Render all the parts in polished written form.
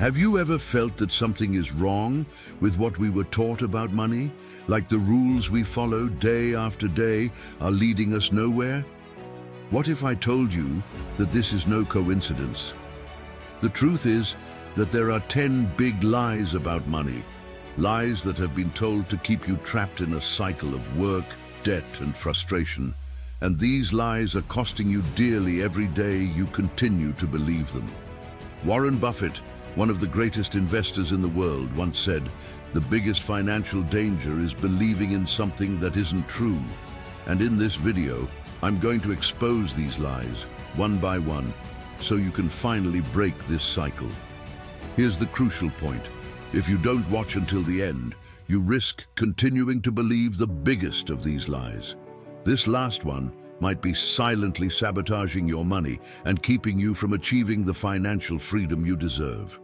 Have you ever felt that something is wrong with what we were taught about money? Like the rules we follow day after day are leading us nowhere? What if I told you that this is no coincidence? The truth is that there are 10 big lies about money. Lies that have been told to keep you trapped in a cycle of work, debt, and frustration. And these lies are costing you dearly every day you continue to believe them. Warren Buffett, one of the greatest investors in the world, once said, "The biggest financial danger is believing in something that isn't true." And in this video, I'm going to expose these lies, one by one, so you can finally break this cycle. Here's the crucial point. If you don't watch until the end, you risk continuing to believe the biggest of these lies. This last one might be silently sabotaging your money and keeping you from achieving the financial freedom you deserve.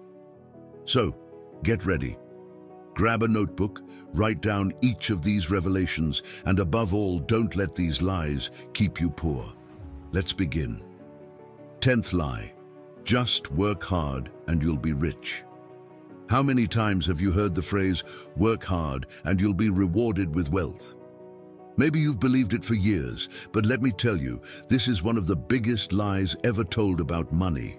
So, get ready. Grab a notebook, write down each of these revelations, and above all, don't let these lies keep you poor. Let's begin. 10th lie: just work hard and you'll be rich. How many times have you heard the phrase, "work hard and you'll be rewarded with wealth"? Maybe you've believed it for years, but let me tell you, this is one of the biggest lies ever told about money.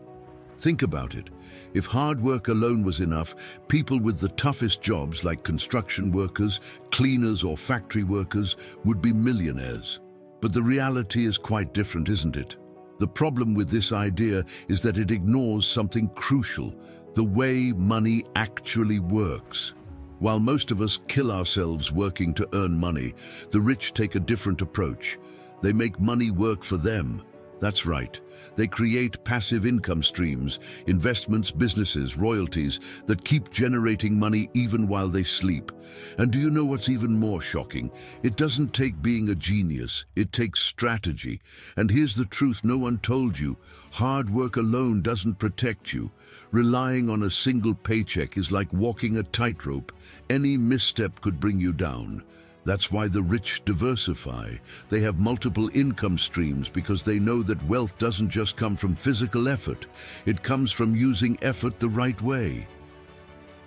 Think about it. If hard work alone was enough, people with the toughest jobs like construction workers, cleaners, or factory workers would be millionaires. But the reality is quite different, isn't it? The problem with this idea is that it ignores something crucial: the way money actually works. While most of us kill ourselves working to earn money, the rich take a different approach. They make money work for them. That's right. They create passive income streams, investments, businesses, royalties that keep generating money even while they sleep. And do you know what's even more shocking? It doesn't take being a genius, it takes strategy. And here's the truth no one told you: hard work alone doesn't protect you. Relying on a single paycheck is like walking a tightrope. Any misstep could bring you down. That's why the rich diversify. They have multiple income streams because they know that wealth doesn't just come from physical effort. It comes from using effort the right way.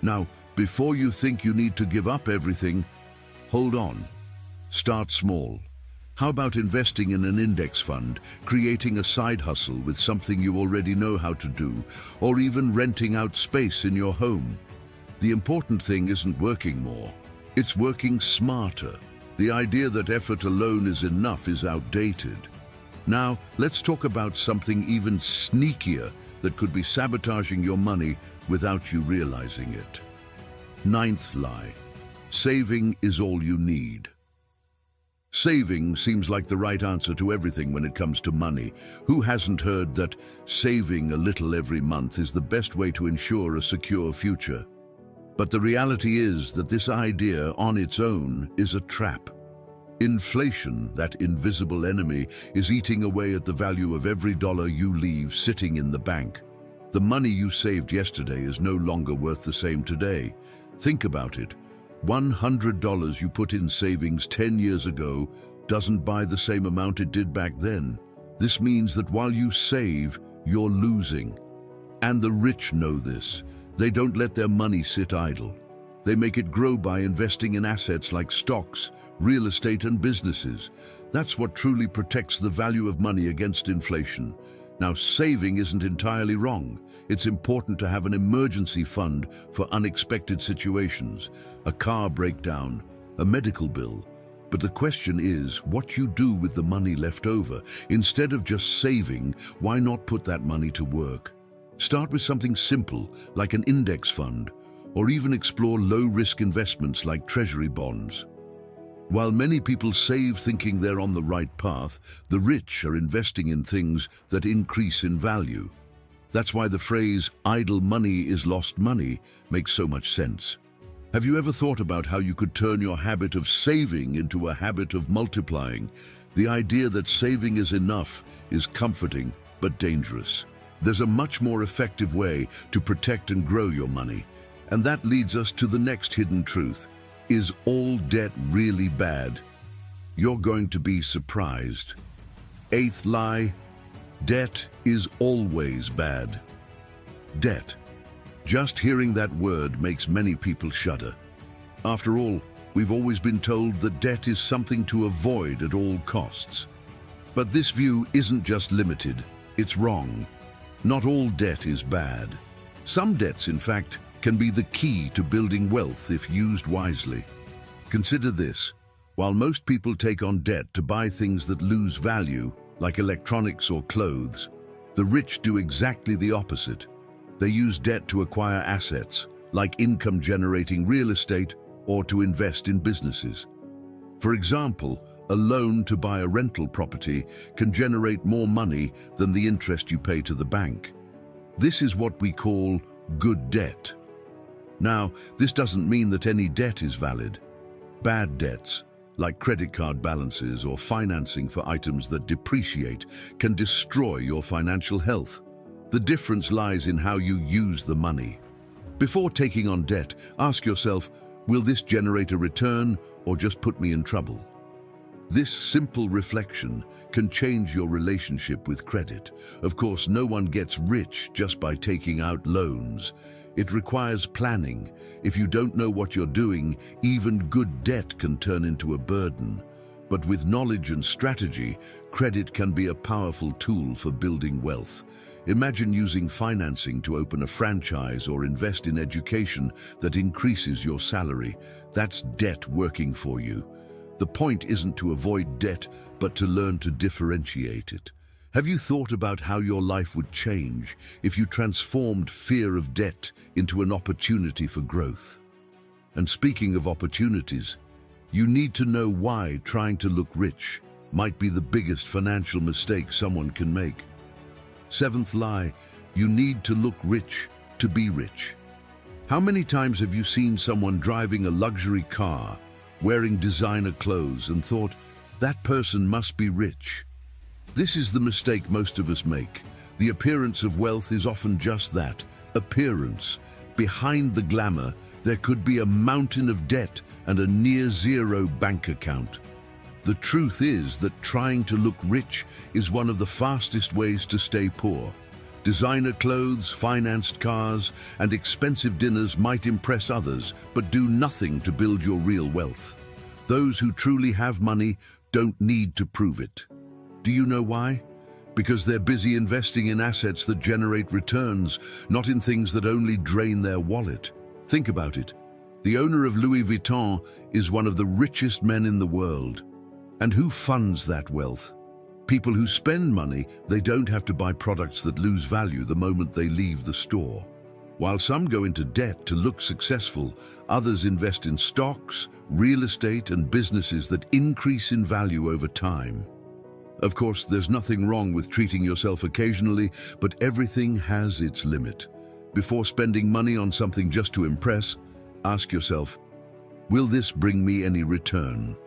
Now, before you think you need to give up everything, hold on. Start small. How about investing in an index fund, creating a side hustle with something you already know how to do, or even renting out space in your home? The important thing isn't working more. It's working smarter. The idea that effort alone is enough is outdated. Now, let's talk about something even sneakier that could be sabotaging your money without you realizing it. 9th lie: saving is all you need. Saving seems like the right answer to everything when it comes to money. Who hasn't heard that saving a little every month is the best way to ensure a secure future? But the reality is that this idea on its own is a trap. Inflation, that invisible enemy, is eating away at the value of every dollar you leave sitting in the bank. The money you saved yesterday is no longer worth the same today. Think about it. $100 you put in savings 10 years ago doesn't buy the same amount it did back then. This means that while you save, you're losing. And the rich know this. They don't let their money sit idle. They make it grow by investing in assets like stocks, real estate, and businesses. That's what truly protects the value of money against inflation. Now, saving isn't entirely wrong. It's important to have an emergency fund for unexpected situations, a car breakdown, a medical bill. But the question is what you do with the money left over. Instead of just saving, why not put that money to work? Start with something simple, like an index fund, or even explore low-risk investments like treasury bonds. While many people save thinking they're on the right path, the rich are investing in things that increase in value. That's why the phrase, "idle money is lost money," makes so much sense. Have you ever thought about how you could turn your habit of saving into a habit of multiplying? The idea that saving is enough is comforting but dangerous. There's a much more effective way to protect and grow your money. And that leads us to the next hidden truth. Is all debt really bad? You're going to be surprised. 8th lie: debt is always bad. Debt. Just hearing that word makes many people shudder. After all, we've always been told that debt is something to avoid at all costs. But this view isn't just limited, it's wrong. Not all debt is bad. Some debts, in fact, can be the key to building wealth if used wisely. Consider this. While most people take on debt to buy things that lose value, like electronics or clothes, the rich do exactly the opposite. They use debt to acquire assets, like income-generating real estate, or to invest in businesses. For example, a loan to buy a rental property can generate more money than the interest you pay to the bank. This is what we call good debt. Now, this doesn't mean that any debt is valid. Bad debts, like credit card balances or financing for items that depreciate, can destroy your financial health. The difference lies in how you use the money. Before taking on debt, ask yourself, will this generate a return or just put me in trouble? This simple reflection can change your relationship with credit. Of course, no one gets rich just by taking out loans. It requires planning. If you don't know what you're doing, even good debt can turn into a burden. But with knowledge and strategy, credit can be a powerful tool for building wealth. Imagine using financing to open a franchise or invest in education that increases your salary. That's debt working for you. The point isn't to avoid debt, but to learn to differentiate it. Have you thought about how your life would change if you transformed fear of debt into an opportunity for growth? And speaking of opportunities, you need to know why trying to look rich might be the biggest financial mistake someone can make. Seventh lie, you need to look rich to be rich. How many times have you seen someone driving a luxury car, wearing designer clothes, and thought, that person must be rich? This is the mistake most of us make. The appearance of wealth is often just that, appearance. Behind the glamour, there could be a mountain of debt and a near-zero bank account. The truth is that trying to look rich is one of the fastest ways to stay poor. Designer clothes, financed cars, and expensive dinners might impress others, but do nothing to build your real wealth. Those who truly have money don't need to prove it. Do you know why? Because they're busy investing in assets that generate returns, not in things that only drain their wallet. Think about it. The owner of Louis Vuitton is one of the richest men in the world. And who funds that wealth? People who spend money. They don't have to buy products that lose value the moment they leave the store. While some go into debt to look successful, others invest in stocks, real estate, and businesses that increase in value over time. Of course, there's nothing wrong with treating yourself occasionally, but everything has its limit. Before spending money on something just to impress, ask yourself, will this bring me any return?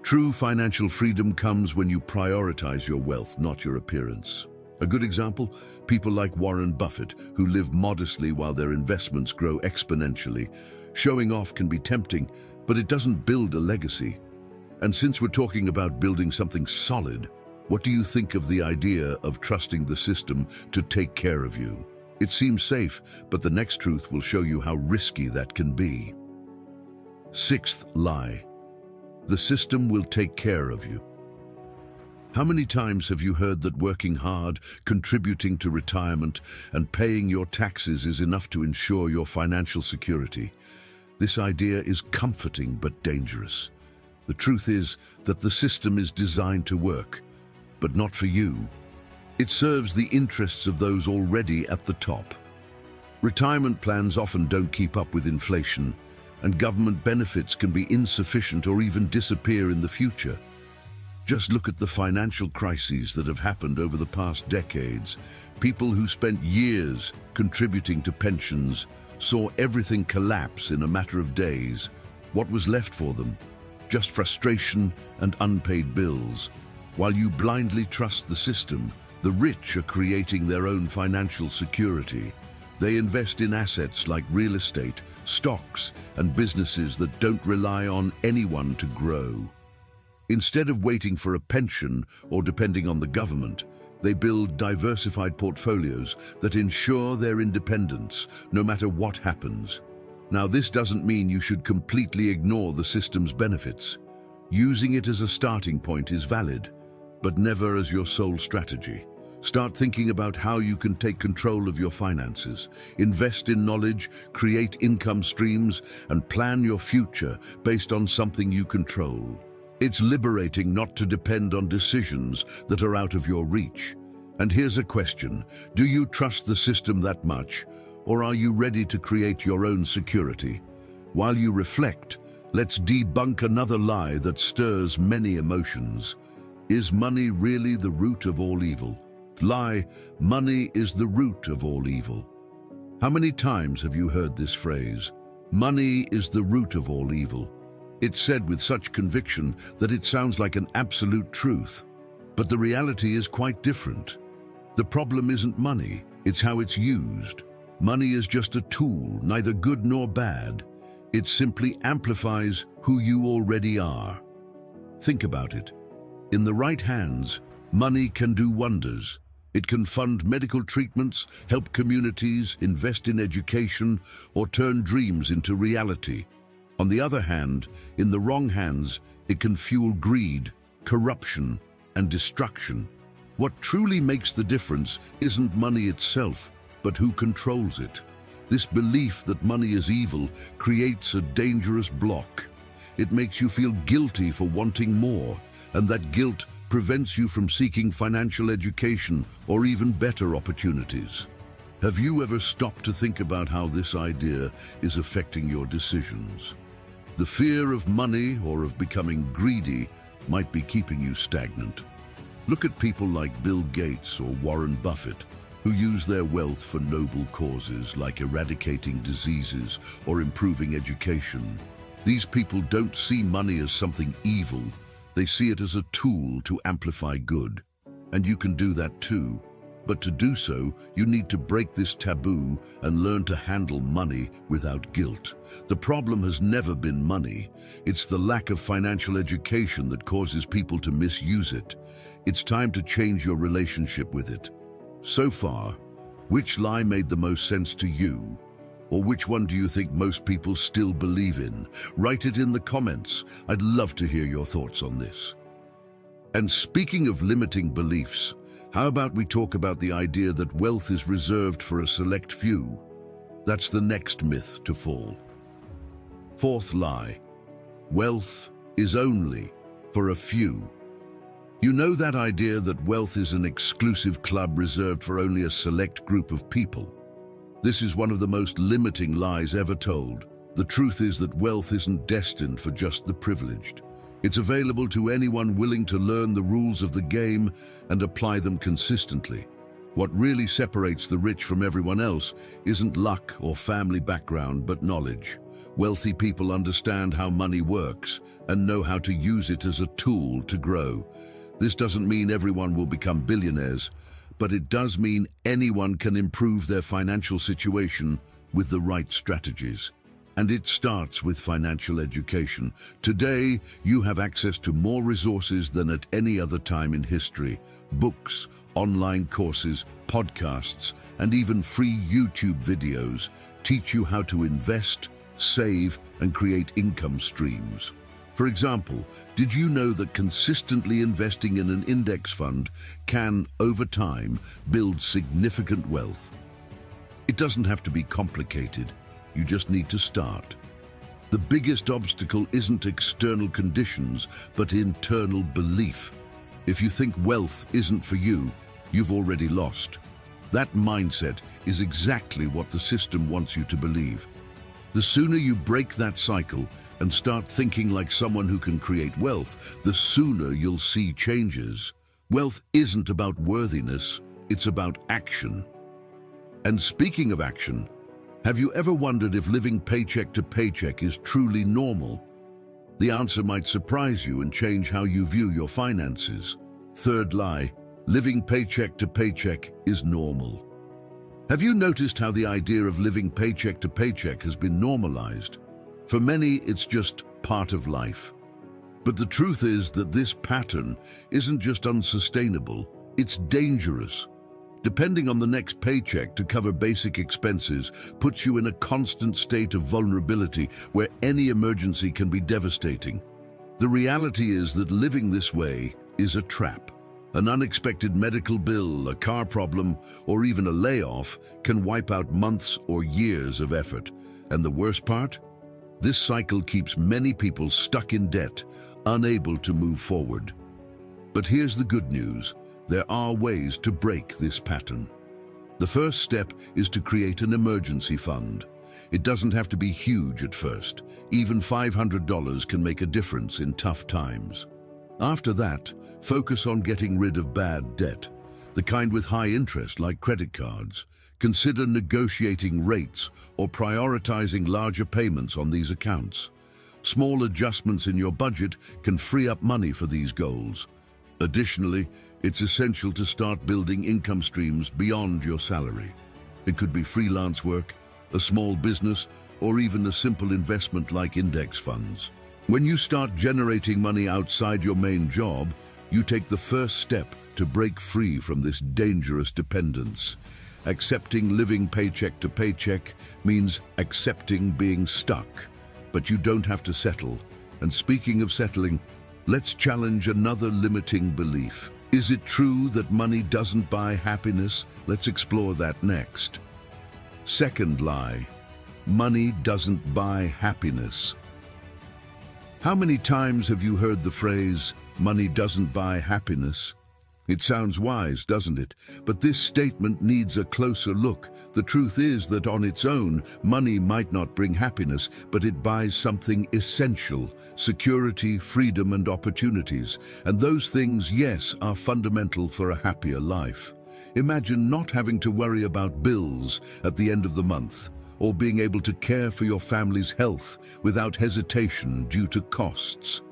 True financial freedom comes when you prioritize your wealth, not your appearance. A good example, people like Warren Buffett, who live modestly while their investments grow exponentially. Showing off can be tempting, but it doesn't build a legacy. And since we're talking about building something solid, what do you think of the idea of trusting the system to take care of you? It seems safe, but the next truth will show you how risky that can be. Sixth lie. The system will take care of you. How many times have you heard that working hard, contributing to retirement, and paying your taxes is enough to ensure your financial security? This idea is comforting but dangerous. The truth is that the system is designed to work, but not for you. It serves the interests of those already at the top. Retirement plans often don't keep up with inflation, and government benefits can be insufficient or even disappear in the future. Just look at the financial crises that have happened over the past decades. People who spent years contributing to pensions saw everything collapse in a matter of days. What was left for them? Just frustration and unpaid bills. While you blindly trust the system, the rich are creating their own financial security. They invest in assets like real estate, stocks, and businesses that don't rely on anyone to grow. Instead of waiting for a pension or depending on the government, They build diversified portfolios that ensure their independence, no matter what happens. Now, this doesn't mean you should completely ignore the system's benefits. Using it as a starting point is valid, but never as your sole strategy. Start thinking about how you can take control of your finances, invest in knowledge, create income streams, and plan your future based on something you control. It's liberating not to depend on decisions that are out of your reach. And here's a question: do you trust the system that much, or are you ready to create your own security? While you reflect, let's debunk another lie that stirs many emotions. Is money really the root of all evil? Lie, money is the root of all evil. How many times have you heard this phrase? Money is the root of all evil. It's said with such conviction that it sounds like an absolute truth. But the reality is quite different. The problem isn't money, it's how it's used. Money is just a tool, neither good nor bad. It simply amplifies who you already are. Think about it. In the right hands, money can do wonders. It can fund medical treatments, help communities, invest in education, or turn dreams into reality. On the other hand, in the wrong hands, it can fuel greed, corruption, and destruction. What truly makes the difference isn't money itself, but who controls it. This belief that money is evil creates a dangerous block. It makes you feel guilty for wanting more, and that guilt prevents you from seeking financial education or even better opportunities. Have you ever stopped to think about how this idea is affecting your decisions? The fear of money or of becoming greedy might be keeping you stagnant. Look at people like Bill Gates or Warren Buffett, who use their wealth for noble causes like eradicating diseases or improving education. These people don't see money as something evil. They see it as a tool to amplify good. And you can do that too. But to do so, you need to break this taboo and learn to handle money without guilt. The problem has never been money. It's the lack of financial education that causes people to misuse it. It's time to change your relationship with it. So far, which lie made the most sense to you? Or which one do you think most people still believe in? Write it in the comments. I'd love to hear your thoughts on this. And speaking of limiting beliefs, how about we talk about the idea that wealth is reserved for a select few? That's the next myth to fall. Fourth lie: wealth is only for a few. You know that idea that wealth is an exclusive club reserved for only a select group of people? This is one of the most limiting lies ever told. The truth is that wealth isn't destined for just the privileged. It's available to anyone willing to learn the rules of the game and apply them consistently. What really separates the rich from everyone else isn't luck or family background, but knowledge. Wealthy people understand how money works and know how to use it as a tool to grow. This doesn't mean everyone will become billionaires, but it does mean anyone can improve their financial situation with the right strategies. And it starts with financial education. Today, you have access to more resources than at any other time in history. Books, online courses, podcasts, and even free YouTube videos teach you how to invest, save, and create income streams. For example, did you know that consistently investing in an index fund can, over time, build significant wealth? It doesn't have to be complicated. You just need to start. The biggest obstacle isn't external conditions, but internal belief. If you think wealth isn't for you, you've already lost. That mindset is exactly what the system wants you to believe. The sooner you break that cycle and start thinking like someone who can create wealth, the sooner you'll see changes. Wealth isn't about worthiness, it's about action. And speaking of action, have you ever wondered if living paycheck to paycheck is truly normal? The answer might surprise you and change how you view your finances. Third lie: living paycheck to paycheck is normal. Have you noticed how the idea of living paycheck to paycheck has been normalized? For many, it's just part of life. But the truth is that this pattern isn't just unsustainable, It's dangerous. Depending on the next paycheck to cover basic expenses puts you in a constant state of vulnerability where any emergency can be devastating. The reality is that living this way is a trap. An unexpected medical bill, a car problem, or even a layoff can wipe out months or years of effort. And the worst part? This cycle keeps many people stuck in debt, unable to move forward. But here's the good news. There are ways to break this pattern. The first step is to create an emergency fund. It doesn't have to be huge at first. Even $500 can make a difference in tough times. After that, focus on getting rid of bad debt, the kind with high interest like credit cards. Consider negotiating rates or prioritizing larger payments on these accounts. Small adjustments in your budget can free up money for these goals. Additionally, it's essential to start building income streams beyond your salary. It could be freelance work, a small business, or even a simple investment like index funds. When you start generating money outside your main job, you take the first step to break free from this dangerous dependence. Accepting living paycheck to paycheck means accepting being stuck, but you don't have to settle. And speaking of settling, let's challenge another limiting belief. Is it true that money doesn't buy happiness? Let's explore that next. Second lie, money doesn't buy happiness. How many times have you heard the phrase, money doesn't buy happiness? It sounds wise, doesn't it? But this statement needs a closer look. The truth is that on its own, money might not bring happiness, but it buys something essential: security, freedom, and opportunities. And those things, yes, are fundamental for a happier life. Imagine not having to worry about bills at the end of the month, or being able to care for your family's health without hesitation due to costs.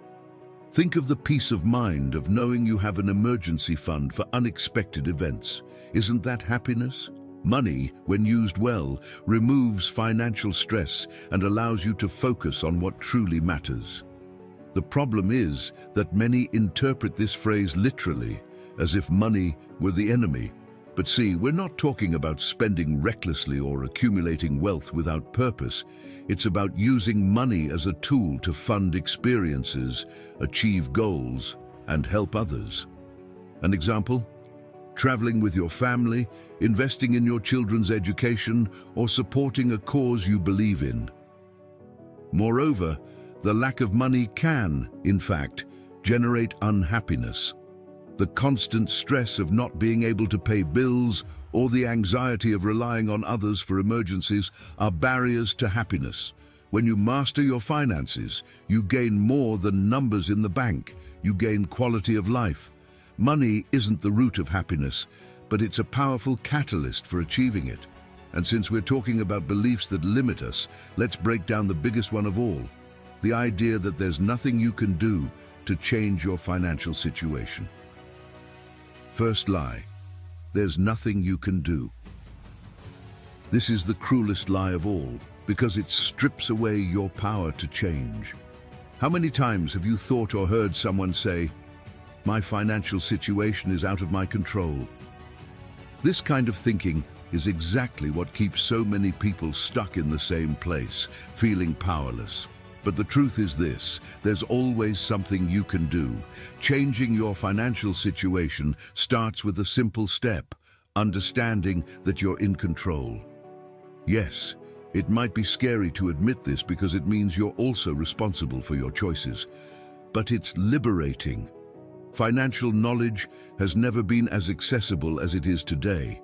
Think of the peace of mind of knowing you have an emergency fund for unexpected events. Isn't that happiness? Money, when used well, removes financial stress and allows you to focus on what truly matters. The problem is that many interpret this phrase literally, as if money were the enemy. But see, we're not talking about spending recklessly or accumulating wealth without purpose. It's about using money as a tool to fund experiences, achieve goals, and help others. An example? Traveling with your family, investing in your children's education, or supporting a cause you believe in. Moreover, the lack of money can, in fact, generate unhappiness. The constant stress of not being able to pay bills or the anxiety of relying on others for emergencies are barriers to happiness. When you master your finances, you gain more than numbers in the bank. You gain quality of life. Money isn't the root of happiness, but it's a powerful catalyst for achieving it. And since we're talking about beliefs that limit us, let's break down the biggest one of all: the idea that there's nothing you can do to change your financial situation. First lie, there's nothing you can do. This is the cruelest lie of all, because it strips away your power to change. How many times have you thought or heard someone say, "My financial situation is out of my control"? This kind of thinking is exactly what keeps so many people stuck in the same place, feeling powerless. But the truth is this: there's always something you can do. Changing your financial situation starts with a simple step: understanding that you're in control. Yes, it might be scary to admit this because it means you're also responsible for your choices. But it's liberating. Financial knowledge has never been as accessible as it is today.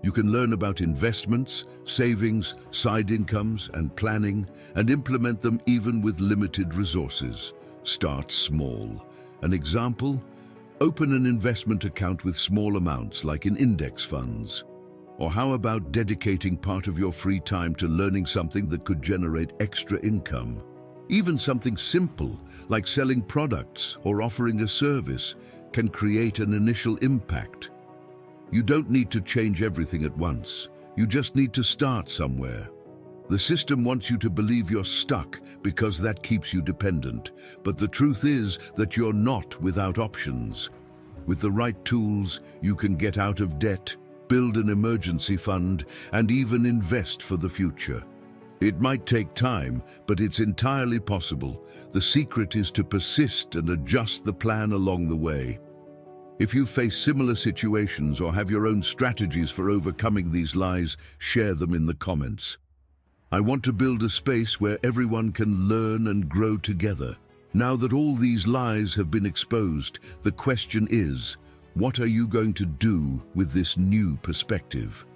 You can learn about investments, savings, side incomes, and planning, and implement them even with limited resources. Start small. An example? Open an investment account with small amounts, like in index funds. Or how about dedicating part of your free time to learning something that could generate extra income? Even something simple, like selling products or offering a service, can create an initial impact. You don't need to change everything at once. You just need to start somewhere. The system wants you to believe you're stuck because that keeps you dependent. But the truth is that you're not without options. With the right tools, you can get out of debt, build an emergency fund, and even invest for the future. It might take time, but it's entirely possible. The secret is to persist and adjust the plan along the way. If you face similar situations or have your own strategies for overcoming these lies, share them in the comments. I want to build a space where everyone can learn and grow together. Now that all these lies have been exposed, the question is, what are you going to do with this new perspective?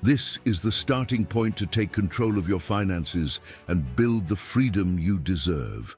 This is the starting point to take control of your finances and build the freedom you deserve.